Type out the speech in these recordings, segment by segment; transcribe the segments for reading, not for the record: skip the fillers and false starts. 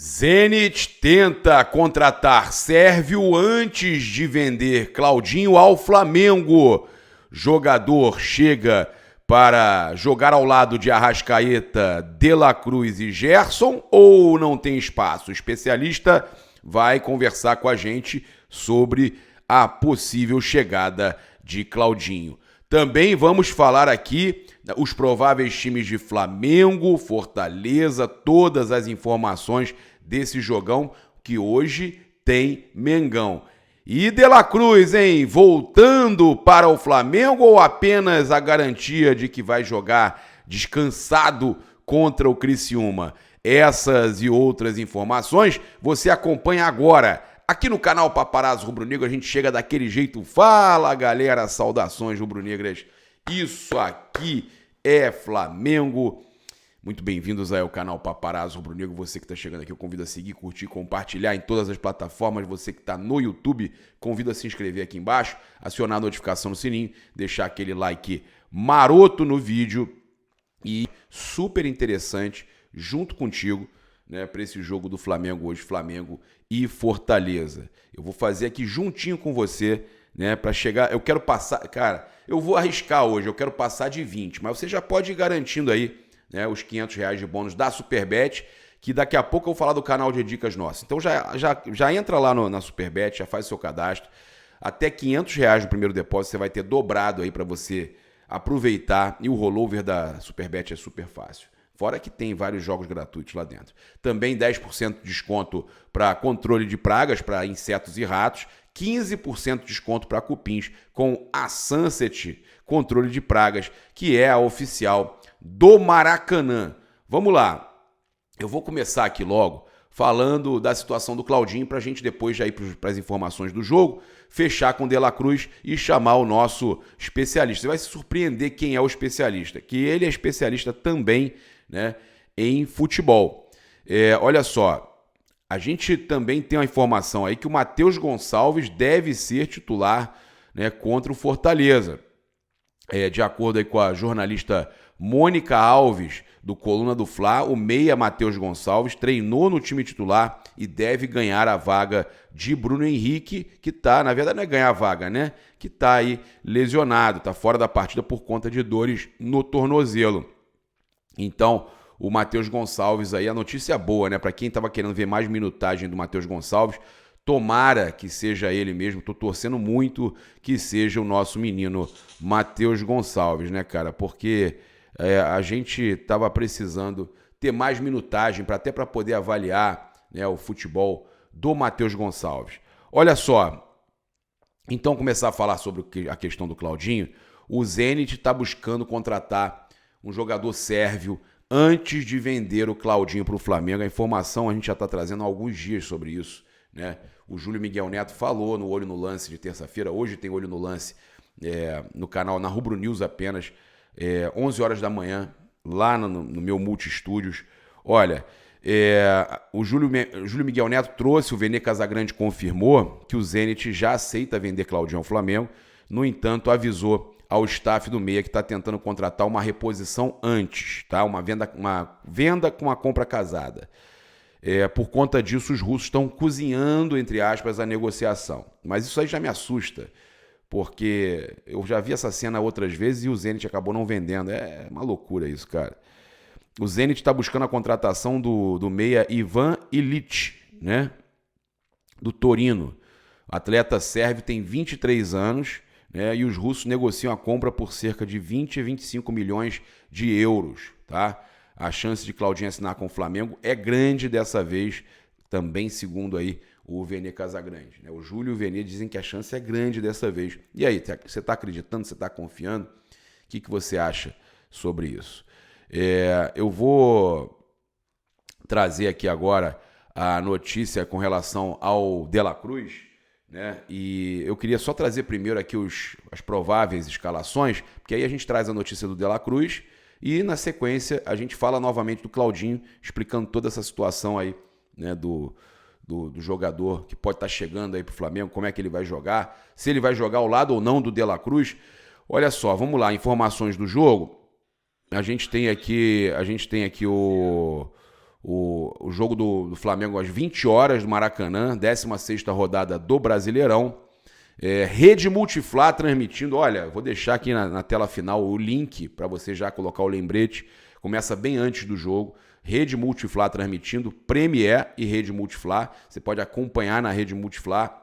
Zenit tenta contratar Sérvio antes de vender Claudinho ao Flamengo. Jogador chega para jogar ao lado de Arrascaeta, De La Cruz e Gerson ou não tem espaço? O especialista vai conversar com a gente sobre a possível chegada de Claudinho. Também vamos falar aqui os prováveis times de Flamengo, Fortaleza, todas as informações desse jogão que hoje tem Mengão. E De La Cruz, hein? Voltando para o Flamengo ou apenas a garantia de que vai jogar descansado contra o Criciúma? Essas e outras informações você acompanha agora. Aqui no canal Paparazzo Rubro-Negro a gente chega daquele jeito. Fala, galera, saudações rubro-negras. Isso aqui é Flamengo. Muito bem-vindos aí ao canal Paparazzo Rubro-Negro. Você que está chegando aqui, eu convido a seguir, curtir, compartilhar em todas as plataformas. Você que está no YouTube, convido a se inscrever aqui embaixo, acionar a notificação no sininho, deixar aquele like maroto no vídeo e super interessante junto contigo, né, para esse jogo do Flamengo hoje, Flamengo e Fortaleza. Eu vou fazer aqui juntinho com você, né, para chegar, eu quero passar, cara, eu vou arriscar hoje, eu quero passar de 20, mas você já pode ir garantindo aí, né, os R$500 de bônus da Superbet, que daqui a pouco eu vou falar do canal de dicas nosso. Então já entra lá na Superbet, já faz seu cadastro, até R$500 no primeiro depósito você vai ter dobrado aí para você aproveitar, e o rollover da Superbet é super fácil. Fora que tem vários jogos gratuitos lá dentro. Também 10% de desconto para controle de pragas, para insetos e ratos. 15% de desconto para cupins com a Sunset Controle de Pragas, que é a oficial do Maracanã. Vamos lá. Eu vou começar aqui logo falando da situação do Claudinho para a gente depois já ir para as informações do jogo, fechar com o De La Cruz e chamar o nosso especialista. Você vai se surpreender quem é o especialista, que ele é especialista também, né, em futebol. Olha só, a gente também tem uma informação aí que o Matheus Gonçalves deve ser titular, né, contra o Fortaleza. De acordo aí com a jornalista Mônica Alves, do Coluna do Fla, o meia Matheus Gonçalves treinou no time titular e deve ganhar a vaga de Bruno Henrique, que tá, na verdade não é ganhar a vaga, né? Que tá aí lesionado, tá fora da partida por conta de dores no tornozelo. Então, o Matheus Gonçalves aí, a notícia boa, né? Para quem estava querendo ver mais minutagem do Matheus Gonçalves, tomara que seja ele mesmo. Tô torcendo muito que seja o nosso menino Matheus Gonçalves, né, cara? Porque a gente estava precisando ter mais minutagem até para poder avaliar, né, o futebol do Matheus Gonçalves. Olha só, então começar a falar sobre a questão do Claudinho. O Zenit está buscando contratar um jogador sérvio antes de vender o Claudinho para o Flamengo. A informação a gente já está trazendo há alguns dias sobre isso, né? O Júlio Miguel Neto falou no Olho no Lance de terça-feira. Hoje tem Olho no Lance no canal, na Rubro News apenas, 11 horas da manhã, lá no meu Multi-Estúdios. Olha, o Júlio Miguel Neto trouxe, o Vene Casagrande confirmou que o Zenit já aceita vender Claudinho ao Flamengo. No entanto, avisou ao staff do meia que está tentando contratar uma reposição antes, tá? Uma venda com a compra casada. Por conta disso, os russos estão cozinhando, entre aspas, a negociação. Mas isso aí já me assusta, porque eu já vi essa cena outras vezes e o Zenit acabou não vendendo. É uma loucura isso, cara. O Zenit está buscando a contratação do meia Ivan Illich, né? Do Torino. O atleta sérvio tem 23 anos, né? E os russos negociam a compra por cerca de 20 a 25 milhões de euros, tá? A chance de Claudinho assinar com o Flamengo é grande dessa vez, também segundo aí o Vene Casagrande, né? O Júlio e o Vene dizem que a chance é grande dessa vez. E aí, você está acreditando, você está confiando? O que você acha sobre isso? Eu vou trazer aqui agora a notícia com relação ao De La Cruz, né? E eu queria só trazer primeiro aqui as prováveis escalações, porque aí a gente traz a notícia do De La Cruz e na sequência a gente fala novamente do Claudinho, explicando toda essa situação aí, né, do jogador que pode estar chegando aí para o Flamengo, como é que ele vai jogar, se ele vai jogar ao lado ou não do De La Cruz. Olha só, vamos lá, informações do jogo. A gente tem aqui o jogo do Flamengo às 20 horas do Maracanã, 16ª rodada do Brasileirão. Rede Multiflá transmitindo, olha, vou deixar aqui na tela final o link para você já colocar o lembrete, começa bem antes do jogo. Rede Multiflá transmitindo, Premier e Rede Multiflá, você pode acompanhar na Rede Multiflá.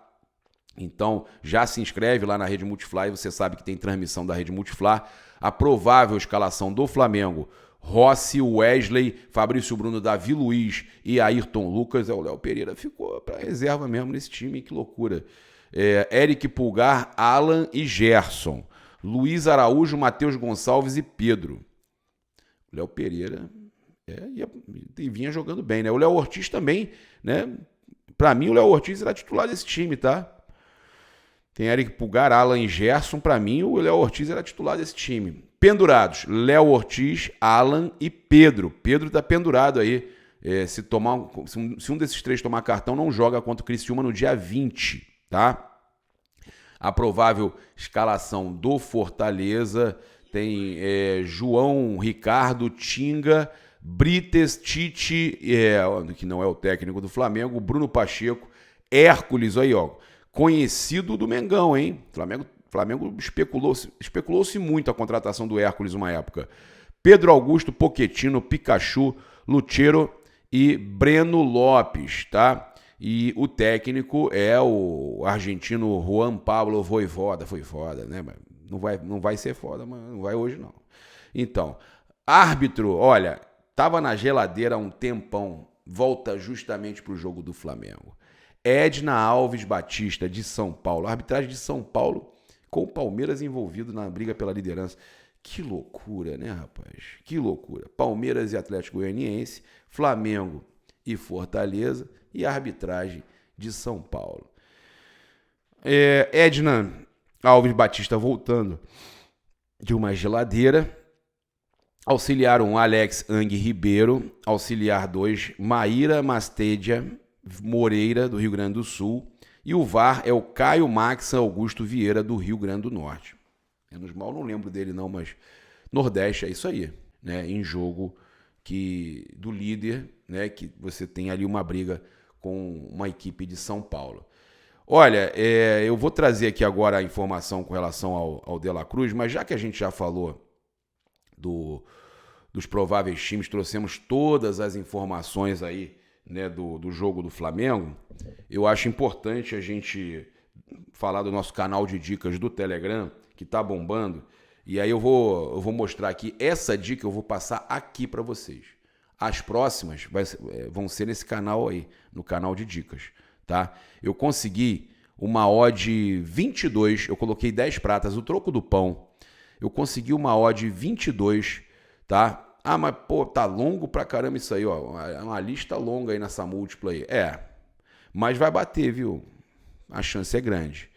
Então, já se inscreve lá na Rede Multiflá e você sabe que tem transmissão da Rede Multiflá. A provável escalação do Flamengo: Rossi, Wesley, Fabrício Bruno, Davi Luiz e Ayrton Lucas. O Léo Pereira ficou para reserva mesmo nesse time, que loucura. Eric Pulgar, Alan e Gerson. Luiz Araújo, Matheus Gonçalves e Pedro. O Léo Pereira vinha jogando bem, né? O Léo Ortiz também, né? Para mim, o Léo Ortiz era titular desse time, tá? Tem Eric Pulgar, Alan e Gerson. Para mim, o Léo Ortiz era titular desse time. Pendurados: Léo Ortiz, Alan e Pedro. Pedro tá pendurado aí. Se um desses três tomar cartão, não joga contra o Criciúma no dia 20, tá? A provável escalação do Fortaleza tem João, Ricardo, Tinga, Brites, Tite, que não é o técnico do Flamengo, Bruno Pacheco, Hércules, aí, ó, conhecido do Mengão, hein? Flamengo especulou-se muito a contratação do Hércules uma época. Pedro Augusto, Pochettino, Pikachu, Lucero e Breno Lopes, tá? E o técnico é o argentino Juan Pablo Voivoda, né? Não vai ser foda, mas não vai hoje não. Então, árbitro, olha, tava na geladeira há um tempão, volta justamente pro jogo do Flamengo. Edna Alves Batista, de São Paulo, arbitragem de São Paulo, com o Palmeiras envolvido na briga pela liderança. Que loucura, né, rapaz? Que loucura. Palmeiras e Atlético Goianiense, Flamengo e Fortaleza, e a arbitragem de São Paulo. Edna Alves Batista voltando de uma geladeira. Auxiliar 1, Alex Ang Ribeiro. Auxiliar 2, Maíra Mastedia Moreira, do Rio Grande do Sul. E o VAR é o Caio Max Augusto Vieira, do Rio Grande do Norte. Menos mal, não lembro dele não, mas Nordeste é isso aí, né? Em jogo do líder, né? Que você tem ali uma briga com uma equipe de São Paulo. Olha, eu vou trazer aqui agora a informação com relação ao De La Cruz, mas já que a gente já falou dos prováveis times, trouxemos todas as informações aí, né, do jogo do Flamengo, eu acho importante a gente falar do nosso canal de dicas do Telegram, que tá bombando, e aí eu vou mostrar aqui, essa dica eu vou passar aqui para vocês. As próximas vão ser nesse canal aí, no canal de dicas, tá? Eu consegui uma odd 22, eu coloquei 10 pratas, o troco do pão, eu consegui uma odd 22, tá? Ah, mas pô, tá longo pra caramba isso aí, ó. É uma lista longa aí nessa múltipla aí. Mas vai bater, viu? A chance é grande.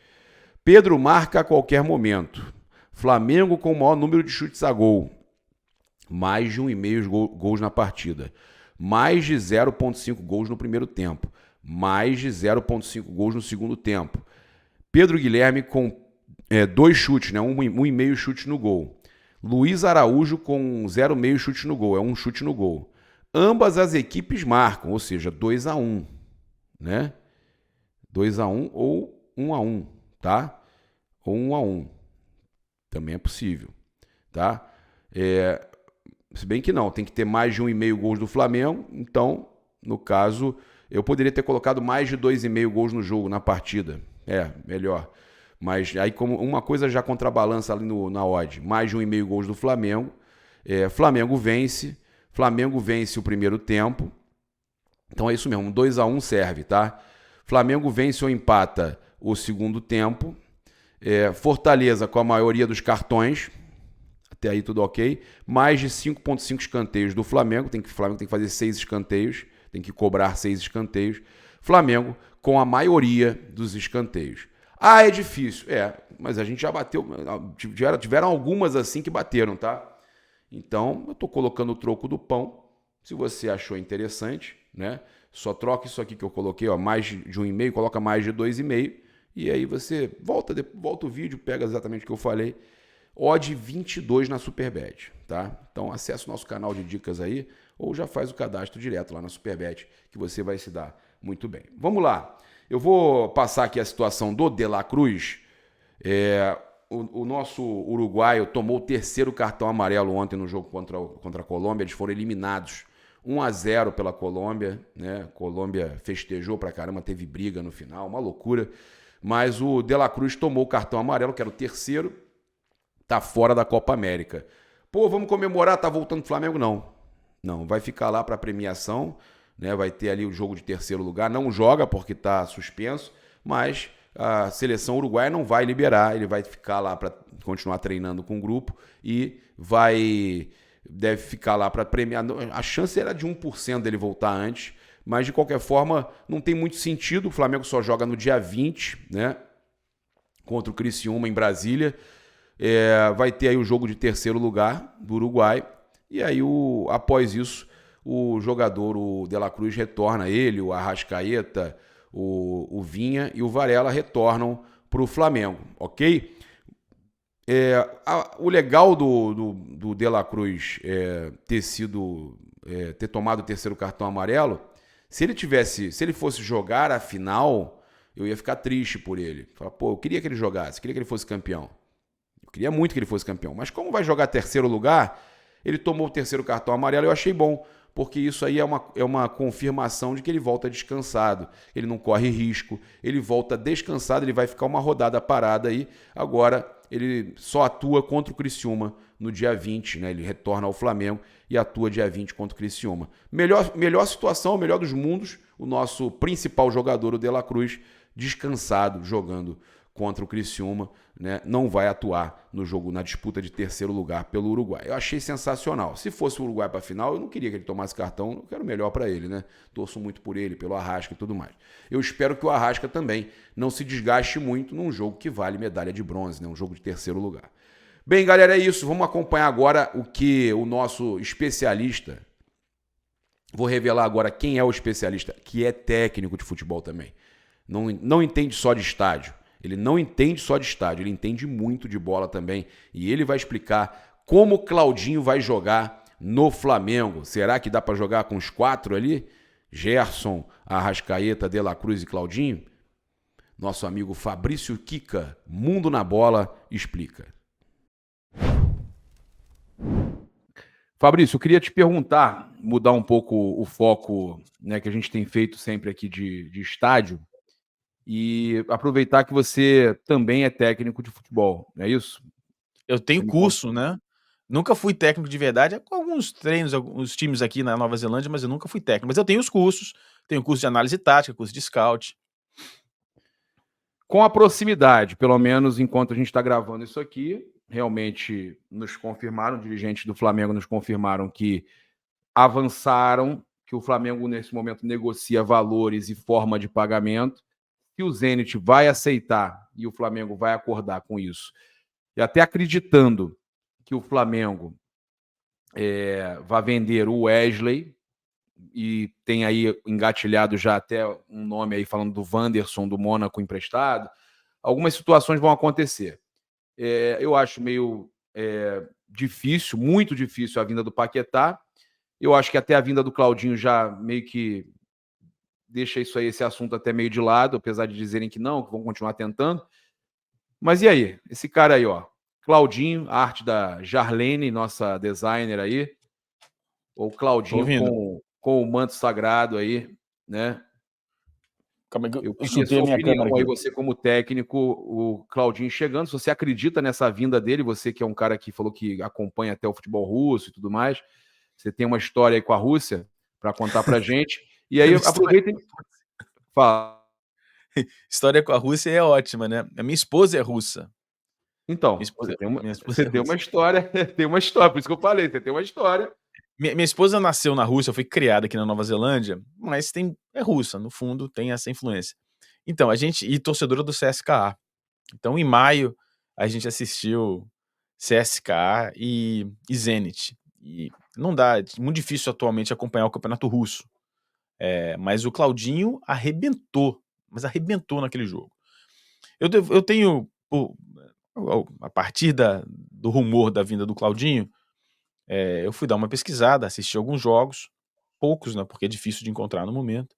Pedro marca a qualquer momento. Flamengo com o maior número de chutes a gol. Mais de 1,5 gols na partida. Mais de 0,5 gols no primeiro tempo. Mais de 0,5 gols no segundo tempo. Pedro Guilherme com 2 chutes, né? 1,5 chute no gol. Luiz Araújo com 0,5 chute no gol, é 1 chute no gol. Ambas as equipes marcam, ou seja, 2-1, né? 2-1 ou 1-1, tá? Ou 1-1, também é possível, tá? Se bem que não, tem que ter mais de 1,5 gols do Flamengo, então, no caso, eu poderia ter colocado mais de 2,5 gols no jogo, na partida, melhor. Mas aí, como uma coisa já contrabalança ali na odd, mais de 1,5 gols do Flamengo. Flamengo vence o primeiro tempo. Então é isso mesmo, 2-1 serve, tá? Flamengo vence ou empata o segundo tempo. Fortaleza com a maioria dos cartões. Até aí tudo ok. Mais de 5,5 escanteios do Flamengo. O Flamengo tem que fazer 6 escanteios. Tem que cobrar 6 escanteios. Flamengo com a maioria dos escanteios. É difícil. Mas a gente já bateu. Tiveram algumas assim que bateram, tá? Então, eu tô colocando o troco do pão. Se você achou interessante, né? Só troca isso aqui que eu coloquei, ó, mais de 1,5, coloca mais de 2,5. E aí você volta o vídeo, pega exatamente o que eu falei. odd 22 na Superbet, tá? Então acessa o nosso canal de dicas aí ou já faz o cadastro direto lá na Superbet que você vai se dar muito bem. Vamos lá. Eu vou passar aqui a situação do De La Cruz. O nosso uruguaio tomou o terceiro cartão amarelo ontem no jogo contra a Colômbia. Eles foram eliminados 1-0 pela Colômbia, né? Colômbia festejou pra caramba, teve briga no final, uma loucura. Mas o De La Cruz tomou o cartão amarelo, que era o terceiro, tá fora da Copa América. Pô, vamos comemorar, tá voltando pro Flamengo? Não. Não, vai ficar lá pra premiação, né? Vai ter ali o jogo de terceiro lugar. Não joga porque tá suspenso, mas a seleção uruguaia não vai liberar, ele vai ficar lá para continuar treinando com o grupo e deve ficar lá para premiar. A chance era de 1% dele voltar antes, mas de qualquer forma não tem muito sentido. O Flamengo só joga no dia 20, né? Contra o Criciúma em Brasília. Vai ter aí o jogo de terceiro lugar do Uruguai. E aí, após isso, o jogador, o De La Cruz, retorna. Ele, o Arrascaeta, o Vinha e o Varela retornam para o Flamengo, ok? O legal do De La Cruz ter tomado o terceiro cartão amarelo, se ele fosse jogar a final, eu ia ficar triste por ele. Falar, pô, eu queria que ele jogasse, queria que ele fosse campeão. Eu queria muito que ele fosse campeão. Mas como vai jogar terceiro lugar, ele tomou o terceiro cartão amarelo, eu achei bom, porque isso aí é uma confirmação de que ele volta descansado, ele não corre risco, ele volta descansado, ele vai ficar uma rodada parada aí. Agora ele só atua contra o Criciúma no dia 20, né? Ele retorna ao Flamengo e atua dia 20 contra o Criciúma. Melhor situação, melhor dos mundos, o nosso principal jogador, o De La Cruz, descansado, jogando contra o Criciúma, né? Não vai atuar no jogo, na disputa de terceiro lugar pelo Uruguai. Eu achei sensacional. Se fosse o Uruguai para a final, eu não queria que ele tomasse cartão, eu quero o melhor para ele, né? Torço muito por ele, pelo Arrasca e tudo mais. Eu espero que o Arrasca também não se desgaste muito num jogo que vale medalha de bronze, né? Um jogo de terceiro lugar. Bem, galera, é isso. Vamos acompanhar agora o que o nosso especialista... Vou revelar agora quem é o especialista, que é técnico de futebol também. Não entende só de estádio. Ele não entende só de estádio, ele entende muito de bola também. E ele vai explicar como o Claudinho vai jogar no Flamengo. Será que dá para jogar com os 4 ali? Gerson, Arrascaeta, De La Cruz e Claudinho? Nosso amigo Fabrício Kika, Mundo na Bola, explica. Fabrício, eu queria te perguntar, mudar um pouco o foco, né, que a gente tem feito sempre aqui de estádio, e aproveitar que você também é técnico de futebol, não é isso? Eu tenho curso, né? Nunca fui técnico de verdade, com alguns treinos, alguns times aqui na Nova Zelândia, mas eu nunca fui técnico. Mas eu tenho os cursos, tenho curso de análise tática, curso de scout. Com a proximidade, pelo menos enquanto a gente está gravando isso aqui, realmente nos confirmaram, dirigentes do Flamengo nos confirmaram que avançaram, que o Flamengo nesse momento negocia valores e forma de pagamento, que o Zenit vai aceitar e o Flamengo vai acordar com isso. E até acreditando que o Flamengo vai vender o Wesley, e tem aí engatilhado já até um nome aí falando do Wanderson do Mônaco emprestado. Algumas situações vão acontecer. Eu acho meio difícil, muito difícil a vinda do Paquetá. Eu acho que até a vinda do Claudinho já meio que deixa isso aí, esse assunto até meio de lado, apesar de dizerem que não, que vão continuar tentando. Mas e aí? Esse cara aí, ó, Claudinho, arte da Jarlene, nossa designer aí, ou Claudinho com o manto sagrado aí, né? Eu queria sua opinião aí, você como técnico, o Claudinho chegando, se você acredita nessa vinda dele, você que é um cara que falou que acompanha até o futebol russo e tudo mais, você tem uma história aí com a Rússia para contar pra gente. E aí aproveitem. Fala. História com a Rússia é ótima, né? A minha esposa é russa. Então, você tem uma história, tem uma história, por isso que eu falei, você tem uma história. Minha esposa nasceu na Rússia, foi criada aqui na Nova Zelândia, mas é russa, no fundo tem essa influência. Então, e torcedora do CSKA. Então, em maio, a gente assistiu CSKA e Zenit. E não dá, é muito difícil atualmente acompanhar o campeonato russo. Mas o Claudinho arrebentou naquele jogo. Eu tenho, a partir do rumor da vinda do Claudinho, eu fui dar uma pesquisada, assisti alguns jogos, poucos, né, porque é difícil de encontrar no momento.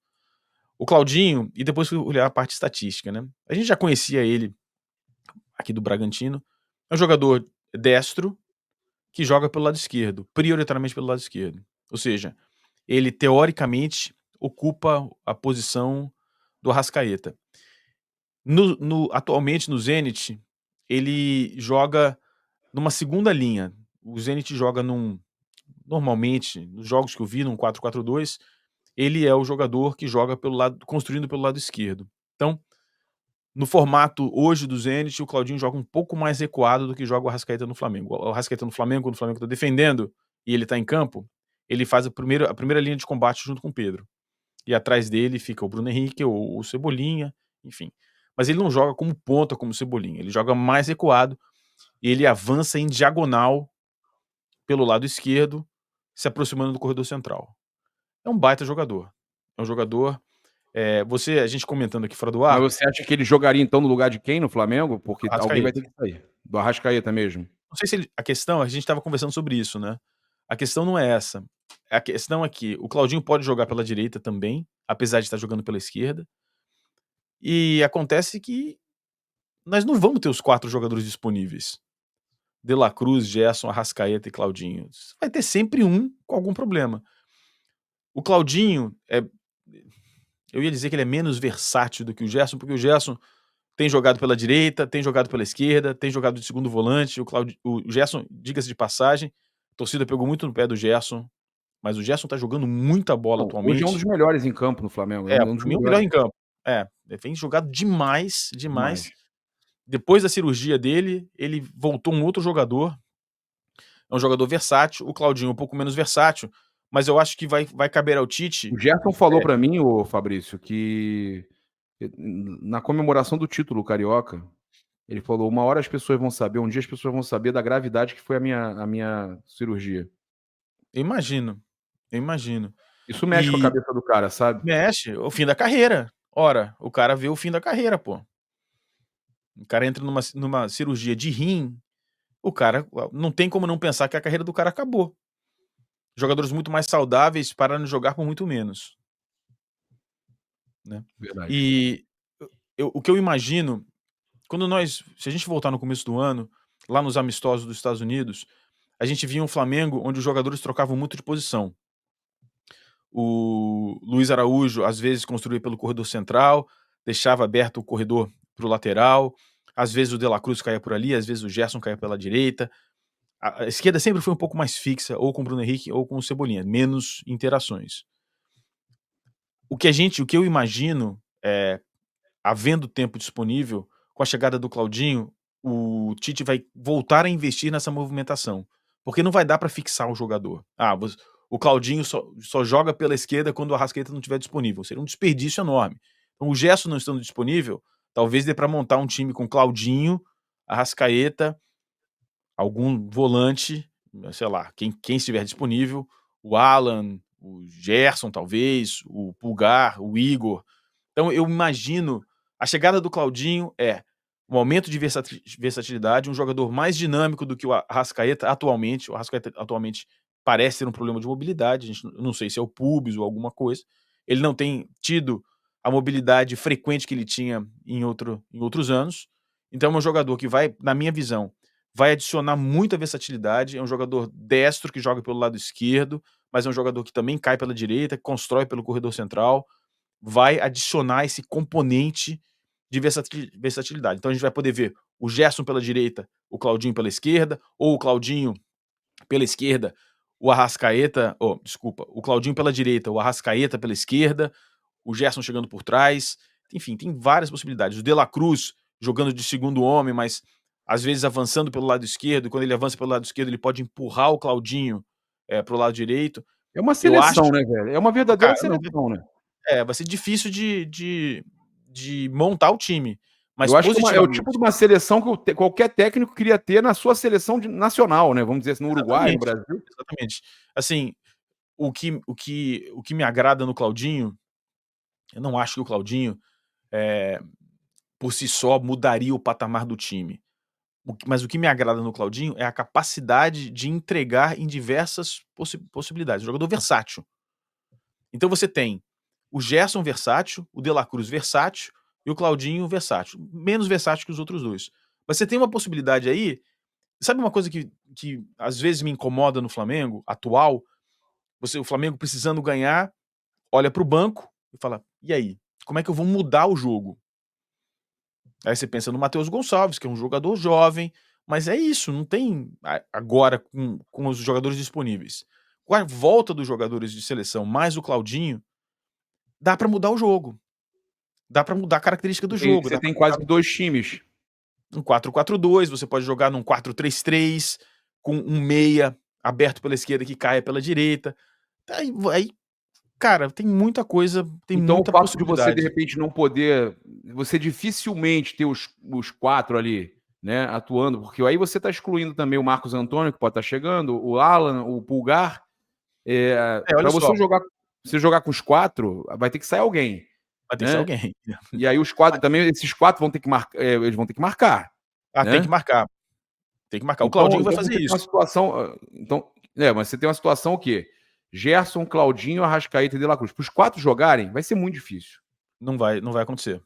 O Claudinho, e depois fui olhar a parte estatística, né? A gente já conhecia ele aqui do Bragantino. É um jogador destro que joga pelo lado esquerdo, prioritariamente pelo lado esquerdo. Ou seja, ele teoricamente ocupa a posição do Arrascaeta. Atualmente no Zenit, ele joga numa segunda linha. O Zenit joga normalmente, nos jogos que eu vi, num 4-4-2, ele é o jogador que joga pelo lado, construindo pelo lado esquerdo. Então, no formato hoje do Zenit, o Claudinho joga um pouco mais recuado do que joga o Arrascaeta no Flamengo. O Arrascaeta no Flamengo, quando o Flamengo tá defendendo e ele tá em campo, ele faz a primeira linha de combate junto com o Pedro. E atrás dele fica o Bruno Henrique ou o Cebolinha, enfim. Mas ele não joga como ponta, como o Cebolinha. Ele joga mais recuado e ele avança em diagonal pelo lado esquerdo, se aproximando do corredor central. É um baita jogador. É um jogador. A gente comentando aqui fora do Mas ar, você acha que ele jogaria então no lugar de quem no Flamengo? Porque alguém vai Arrascaeta. ter que sair. Do Arrascaeta mesmo. Não sei se a questão, a gente estava conversando sobre isso, né? A questão não é essa. A questão é que o Claudinho pode jogar pela direita também, apesar de estar jogando pela esquerda. E acontece que nós não vamos ter os 4 jogadores disponíveis. De La Cruz, Gerson, Arrascaeta e Claudinho. Vai ter sempre um com algum problema. O Claudinho eu ia dizer que ele é menos versátil do que o Gerson, porque o Gerson tem jogado pela direita, tem jogado pela esquerda, tem jogado de segundo volante. O Gerson, diga-se de passagem, a torcida pegou muito no pé do Gerson, mas o Gerson tá jogando muita bola Não, hoje é um atualmente. dos melhores em campo no Flamengo. É um dos Pra mim é o melhor melhores. em campo. Ele tem jogado demais, demais. Demais. Depois da cirurgia dele, ele voltou um outro jogador. É um jogador versátil. O Claudinho um pouco menos versátil, mas eu acho que vai caber ao Tite. O Gerson falou pra mim, ô Fabrício, que na comemoração do título carioca, ele falou: uma hora as pessoas vão saber, um dia as pessoas vão saber da gravidade que foi a minha cirurgia. Eu imagino, eu imagino. Isso mexe com a E cabeça do cara, sabe? mexe, o fim da carreira. Ora, o cara vê o fim da carreira, pô. O cara entra numa cirurgia de rim, o cara não tem como não pensar que a carreira do cara acabou. Jogadores muito mais saudáveis pararam de jogar por muito menos, né. Verdade. E o que eu imagino, se a gente voltar no começo do ano, lá nos amistosos dos Estados Unidos, a gente via um Flamengo onde os jogadores trocavam muito de posição. O Luiz Araújo, às vezes, construía pelo corredor central, deixava aberto o corredor para o lateral, às vezes o De La Cruz caía por ali, às vezes o Gerson caía pela direita. A esquerda sempre foi um pouco mais fixa, ou com o Bruno Henrique ou com o Cebolinha, menos interações. O que eu imagino, havendo tempo disponível, com a chegada do Claudinho, o Tite vai voltar a investir nessa movimentação, porque não vai dar para fixar o jogador. O Claudinho só joga pela esquerda quando o Arrascaeta não estiver disponível. Seria um desperdício enorme. Então, o Gerson não estando disponível, talvez dê para montar um time com Claudinho, Arrascaeta, algum volante, sei lá, quem estiver disponível, o Alan, o Gerson, talvez, o Pulgar, o Igor. Então, eu imagino a chegada do Claudinho um aumento de versatilidade, um jogador mais dinâmico do que o Arrascaeta atualmente. O Arrascaeta atualmente parece ter um problema de mobilidade, a gente não sei se é o pubis ou alguma coisa. Ele não tem tido a mobilidade frequente que ele tinha em outros anos. Então é um jogador que vai, na minha visão, vai adicionar muita versatilidade. É um jogador destro que joga pelo lado esquerdo, mas é um jogador que também cai pela direita, que constrói pelo corredor central. Vai adicionar esse componente de versatilidade. Então a gente vai poder ver o Gerson pela direita, o Claudinho pela esquerda, ou o Claudinho pela esquerda, o Arrascaeta, o Claudinho pela direita, o Arrascaeta pela esquerda, o Gerson chegando por trás. Enfim, tem várias possibilidades. O De La Cruz jogando de segundo homem, mas às vezes avançando pelo lado esquerdo. Quando ele avança pelo lado esquerdo, ele pode empurrar o Claudinho pro lado direito. É uma Eu acho, seleção, né, velho? É uma verdadeira cara, não, seleção, né? vai ser difícil de montar o time, mas Eu acho que é o tipo positivamente. de uma seleção que qualquer técnico queria ter na sua seleção nacional, né? Vamos dizer assim, no Uruguai, no Exatamente, Brasil. exatamente. Assim, o que me agrada no Claudinho, eu não acho que o Claudinho, por si só, mudaria o patamar do time. Mas o que me agrada no Claudinho é a capacidade de entregar em diversas possibilidades. Um jogador versátil. Então você tem o Gerson versátil, o De La Cruz versátil e o Claudinho versátil. Menos versátil que os outros dois. Mas você tem uma possibilidade aí. Sabe uma coisa que às vezes me incomoda no Flamengo atual? O Flamengo precisando ganhar, olha para o banco e fala: e aí? Como é que eu vou mudar o jogo? Aí você pensa no Matheus Gonçalves, que é um jogador jovem, mas é isso, não tem agora com os jogadores disponíveis. Com a volta dos jogadores de seleção, mais o Claudinho, dá pra mudar o jogo. Dá pra mudar a característica do jogo. Você Dá pra tem jogar quase que 2 times. num 4-4-2, você pode jogar num 4-3-3, com um meia aberto pela esquerda que caia pela direita. Aí, cara, tem muita coisa, tem Então o muita fato de você, de possibilidade. repente, não poder, você dificilmente ter os 4 ali, né, atuando, porque aí você tá excluindo também o Marcos Antônio, que pode estar chegando, o Alan, o Pulgar. Olha Para só, você jogar com os 4, vai ter que sair alguém, vai ter que ser né? alguém. E aí os 4 também, esses 4 vão ter que marcar, eles vão ter que marcar, Tem que né? marcar. Tem que marcar. O Então, Claudinho vai fazer você tem uma isso. situação, mas você tem uma situação o quê? Gerson, Claudinho, Arrascaeta e De La Cruz. Para os 4 jogarem, vai ser muito difícil. Não vai acontecer.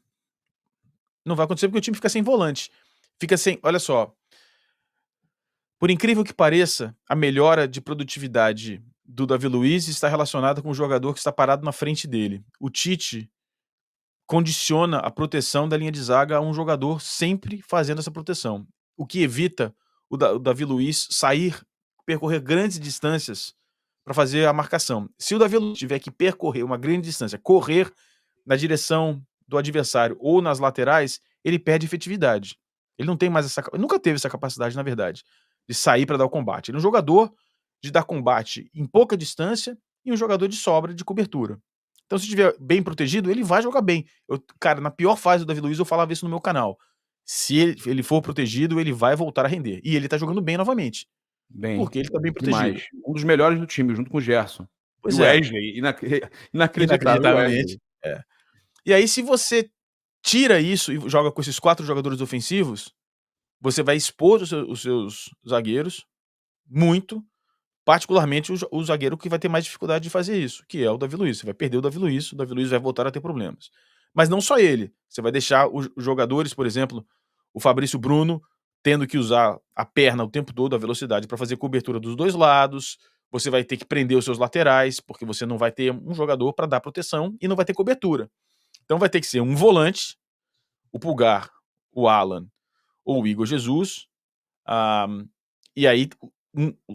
Não vai acontecer porque o time fica sem volante. Fica sem. Olha só. Por incrível que pareça, a melhora de produtividade do Davi Luiz está relacionada com o jogador que está parado na frente dele. O Tite condiciona a proteção da linha de zaga a um jogador sempre fazendo essa proteção. O que evita o Davi Luiz sair, percorrer grandes distâncias para fazer a marcação. Se o Davi Luiz tiver que percorrer uma grande distância, correr na direção do adversário ou nas laterais, ele perde efetividade. Ele não tem mais nunca teve essa capacidade, na verdade, de sair para dar o combate. Ele é um jogador de dar combate em pouca distância e um jogador de sobra de cobertura. Então, se estiver bem protegido, ele vai jogar bem. Cara, na pior fase do Davi Luiz, eu falava isso no meu canal. Se ele for protegido, ele vai voltar a render. E ele tá jogando bem novamente. Bem, Porque ele tá bem protegido. demais. Um dos melhores do time, junto com o Gerson. E Pois o é, Wesley, inacreditável, o inacreditavelmente. Wesley. É. E aí, se você tira isso e joga com esses 4 jogadores ofensivos, você vai expor os seus zagueiros muito, particularmente o zagueiro que vai ter mais dificuldade de fazer isso, que é o Davi Luiz. Você vai perder o Davi Luiz vai voltar a ter problemas. Mas não só ele, você vai deixar os jogadores, por exemplo, o Fabrício Bruno tendo que usar a perna o tempo todo, a velocidade, para fazer cobertura dos 2 lados, você vai ter que prender os seus laterais, porque você não vai ter um jogador para dar proteção e não vai ter cobertura. Então vai ter que ser um volante, o Pulgar, o Alan ou o Igor Jesus, ah, e aí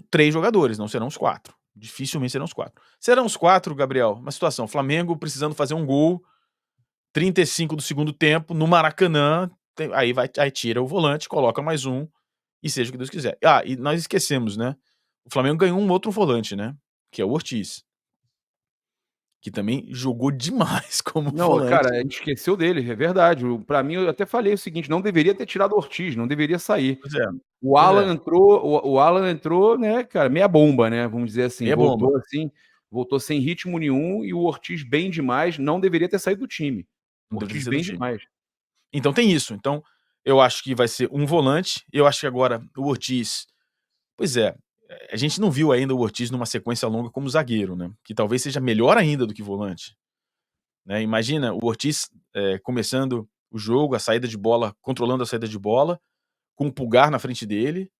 3 jogadores, não serão os 4. Dificilmente serão os 4. Serão os 4, Gabriel, uma situação, Flamengo precisando fazer um gol, 35 do segundo tempo, no Maracanã, aí tira o volante, coloca mais um, e seja o que Deus quiser. E nós esquecemos, né, o Flamengo ganhou um outro volante, né, que é o Ortiz, que também jogou demais como Não, volante. cara, a gente esqueceu dele, é verdade. Para mim, eu até falei o seguinte: não deveria ter tirado o Ortiz, não deveria sair. Pois é, O pois Alan é, entrou, o Alan entrou, né, cara, meia bomba, né? Vamos dizer assim, meia bomba, voltou sem ritmo nenhum e o Ortiz bem demais, não deveria ter saído do time. não deveria Ortiz ser do bem time. demais. Então tem isso. Então, eu acho que vai ser um volante. Eu acho que agora o Ortiz. Pois é, a gente não viu ainda o Ortiz numa sequência longa como zagueiro, né? Que talvez seja melhor ainda do que volante. Né? Imagina o Ortiz começando o jogo, a saída de bola, controlando a saída de bola, com o Pulgar na frente dele.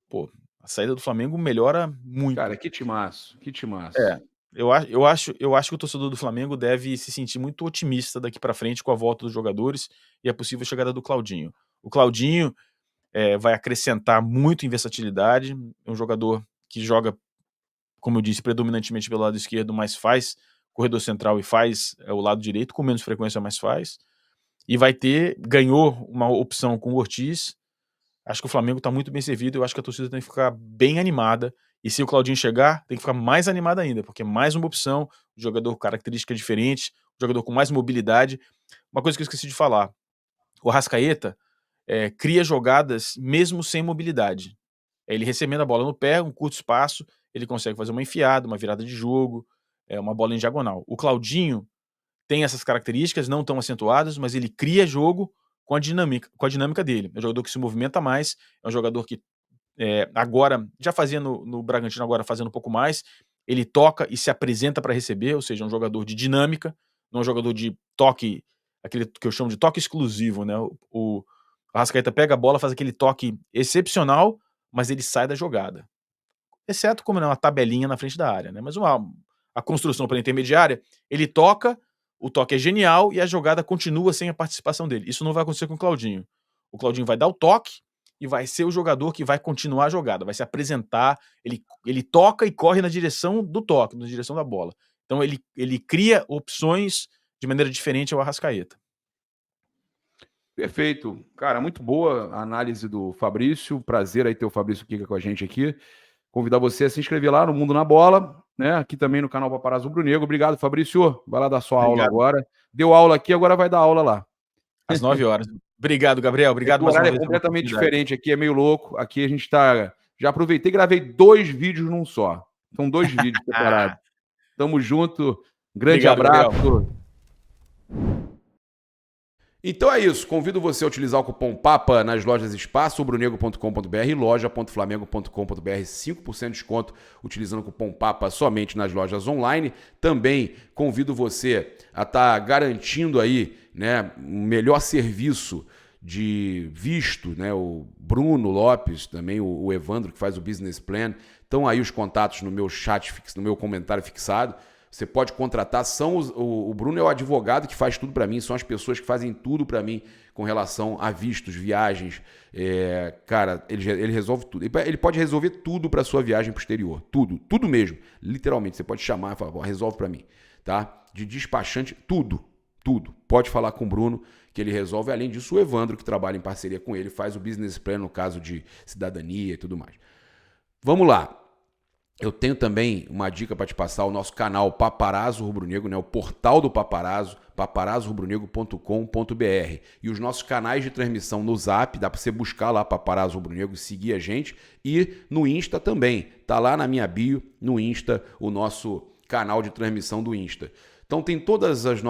Pô, a saída do Flamengo melhora Cara, muito. que timaço, que timaço. É. Eu acho que o torcedor do Flamengo deve se sentir muito otimista daqui pra frente com a volta dos jogadores e a possível chegada do Claudinho. O Claudinho vai acrescentar muito em versatilidade. É um jogador que joga, como eu disse, predominantemente pelo lado esquerdo, mas faz corredor central e faz o lado direito, com menos frequência, mas faz. E ganhou uma opção com o Ortiz. Acho que o Flamengo está muito bem servido. Eu acho que a torcida tem que ficar bem animada. E se o Claudinho chegar, tem que ficar mais animada ainda, porque é mais uma opção, jogador com característica diferente, jogador com mais mobilidade. Uma coisa que eu esqueci de falar: o Arrascaeta cria jogadas mesmo sem mobilidade. Ele recebendo a bola no pé, um curto espaço, ele consegue fazer uma enfiada, uma virada de jogo, uma bola em diagonal. O Claudinho tem essas características, não tão acentuadas, mas ele cria jogo com a dinâmica dele. É um jogador que se movimenta mais, é um jogador que agora, já fazia no Bragantino, agora fazendo um pouco mais, ele toca e se apresenta para receber, ou seja, é um jogador de dinâmica, não é um jogador de toque, aquele que eu chamo de toque exclusivo, né? O Arrascaeta pega a bola, faz aquele toque excepcional, mas ele sai da jogada. Exceto como uma tabelinha na frente da área, né? Mas a construção pela intermediária, ele toca, o toque é genial e a jogada continua sem a participação dele. Isso não vai acontecer com o Claudinho. O Claudinho vai dar o toque e vai ser o jogador que vai continuar a jogada, vai se apresentar, ele toca e corre na direção do toque, na direção da bola. Então ele cria opções de maneira diferente ao Arrascaeta. Perfeito. Cara, muito boa a análise do Fabrício. Prazer aí ter o Fabrício Kika com a gente aqui. Convidar você a se inscrever lá no Mundo na Bola, né? Aqui também no canal Paparazzo Rubro-Negro. Obrigado, Fabrício. Vai lá dar sua aula agora. Deu aula aqui, agora vai dar aula lá. Às 9 horas. Obrigado, Gabriel. Obrigado mais uma vez. O horário é completamente diferente aqui, é meio louco. Aqui a gente tá... Já aproveitei e gravei 2 vídeos num só. São 2 vídeos separados. Tamo junto. Grande abraço. Gabriel. Então é isso, convido você a utilizar o cupom PAPA nas lojas espaçorubronegro.com.br e loja.flamengo.com.br, 5% de desconto utilizando o cupom PAPA somente nas lojas online. Também convido você a estar garantindo aí, né, um melhor serviço de visto, né, o Bruno Lopes, também o Evandro que faz o Business Plan. Estão aí os contatos no meu chat, no meu comentário fixado. Você pode contratar, o Bruno é o advogado que faz tudo para mim, são as pessoas que fazem tudo para mim com relação a vistos, viagens. Cara, ele resolve tudo. Ele pode resolver tudo para sua viagem para o exterior, tudo mesmo. Literalmente, você pode chamar e falar, resolve para mim, tá? De despachante, tudo. Pode falar com o Bruno que ele resolve. Além disso, o Evandro, que trabalha em parceria com ele, faz o business plan no caso de cidadania e tudo mais. Vamos lá. Eu tenho também uma dica para te passar, o nosso canal Paparazzo Rubro-Negro, né? O portal do Paparazzo, paparazzo-rubro-negro.com.br. E os nossos canais de transmissão no Zap, dá para você buscar lá Paparazzo Rubro-Negro e seguir a gente. E no Insta também, tá lá na minha bio, no Insta, o nosso canal de transmissão do Insta. Então tem todos os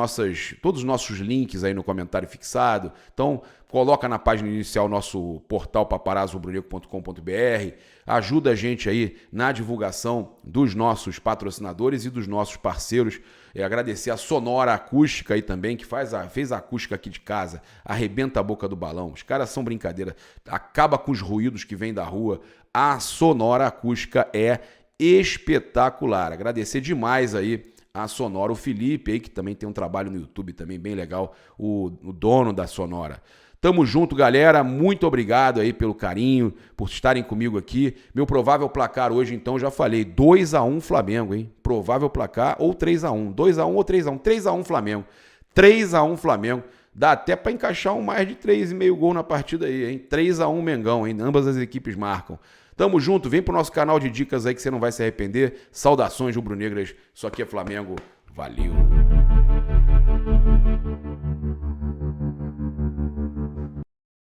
nossos links aí no comentário fixado. Então coloca na página inicial o nosso portal paparazzo-rubronegro.com.br. Ajuda a gente aí na divulgação dos nossos patrocinadores e dos nossos parceiros. Agradecer a Sonora Acústica aí também, que fez a acústica aqui de casa, arrebenta a boca do balão. Os caras são brincadeira, acaba com os ruídos que vêm da rua. A Sonora Acústica é espetacular. Agradecer demais aí a Sonora, o Felipe aí, que também tem um trabalho no YouTube também bem legal, o dono da Sonora. Tamo junto, galera. Muito obrigado aí pelo carinho, por estarem comigo aqui. Meu provável placar hoje, então, já falei, 2-1 Flamengo, hein? Provável placar ou 3-1. 2-1 ou 3-1. 3-1 Flamengo. 3-1 Flamengo. Dá até para encaixar mais de 3,5 gol na partida aí, hein? 3-1 Mengão, hein? Ambas as equipes marcam. Tamo junto, vem pro nosso canal de dicas aí que você não vai se arrepender. Saudações rubro-negras, isso aqui é Flamengo. Valeu!